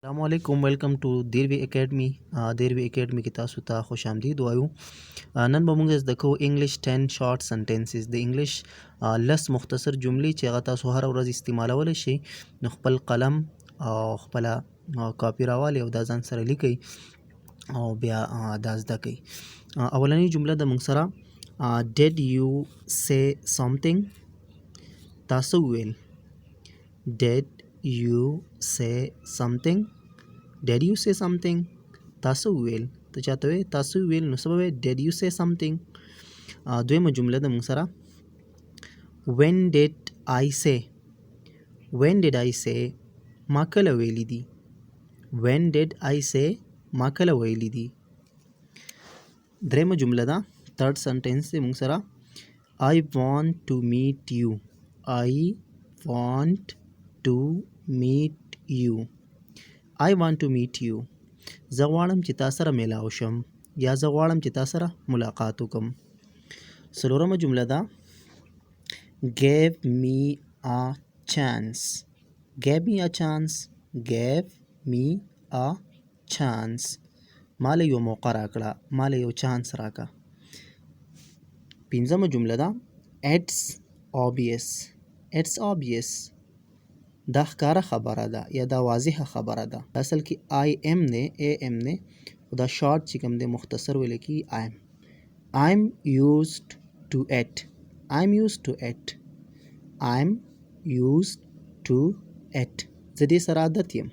السلام علیکم ویلکم ټو دیروی اکیډمي. دیروی اکیډمي کې تاسو ته خوش آمدید وایو. نن به موږ زده کوو انګلیش 10 شارټ سنټنسز. د انګلیش لس مختصر جملې چې هغه تاسو هر ورځ استعمالولی شئ. نو خپل قلم او خپله کاپي راوالئ او دا ځان سره لیکئ او بیا دا زده کوئ. اولنۍ جمله د موږ سره did you say something. تاسو وویل. did you say something. did you say something. تاسو وویل. ته چاته وې تاسو وویل نو څه به وې did you say something. دویمه جمله د موږ سره when did I say. when did I say ما کله ویلی دي. when did I say ما کله ویلی دي. دریمه جمله ده third sentence دی موږ سره I want to meet you. I want to meet you. I want to meet you. زه غواړم چې تا سره میلاو شم یا زه غواړم چې تا سره ملاقات وکم. څلورمه جمله ده gave me a chance. gave me a chance. gave me a chance. ماله یو موقع راکړه. ماله یو چانس راکړه. پنځمه جمله ده it's obvious. it's obvious. دا ښکاره خبره ده یا دا واضحه خبره ده. اصل کې آی ام نه ای ام نه خو دا شارټ چې کوم دی مختصر ویل کی آیم. I'm used to it. I'm used to it. I'm used to it. زه دې سره عادت یم.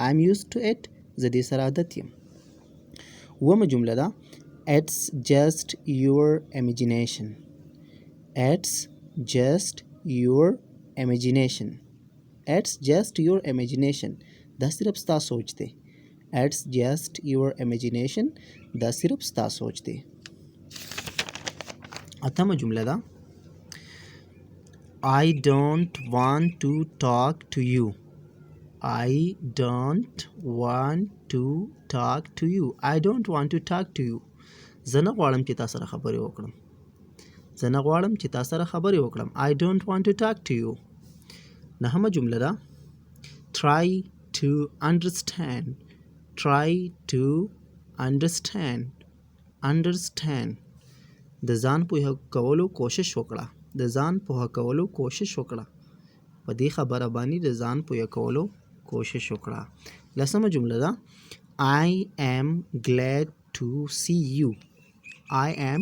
I'm used to it. زه دې سره عادت یم. اوومه جمله ده It's just your imagination. It's just your imagination. It's just your imagination. دا صرف ستا سوچ دی. It's just your imagination. دا صرف ستا سوچ دی. اتمه جمله ده I don't want to talk to you. I don't want to talk to you. I don't want to talk to you. زه نه غواړم چې تا سره خبرې وکړم. زه نه غواړم چې تا سره خبرې وکړم. I don't want to talk to you. نهمه جمله ده try to understand. try to understand. understand. د ځان پوهه کولو کوشش وکړه. د ځان پوهه کولو کوشش وکړه. په دې خبره باندې د ځان پوهه کولو کوشش وکړه. لسمه جمله ده I am glad to see you. I am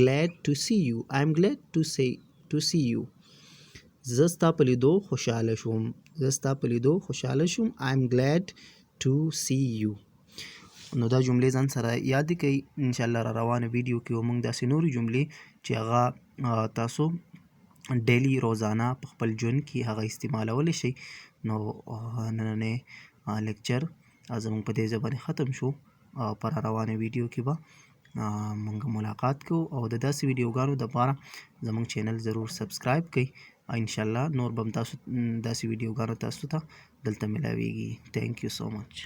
glad to see you. I am glad to see you. زه ستا په لیدو خوشحاله شوم. زه ستا په لیدو خوشحاله شوم. I am glad to see you. نو دا جملې ځان سره یاد کړئ. انشاءالله را روانه ویډیو کې به موږ داسې نورې جملې چې هغه تاسو ډیلی روزانه په خپل ژوند کې هغه استعمالولی شئ. نو نننی لیکچر زموږ په دې ځای باندې ختم شو. په را روانه ویډیو کې به موږ ملاقات کوو او د داسې ویډیوګانو دپاره زموږ چینل ضرور سبسکرایب کړئ. انشاءالله نور به هم تاسو داسې ویډیوګانو تاسو ته دلته ملاویږي. تھینک یو سو مچ.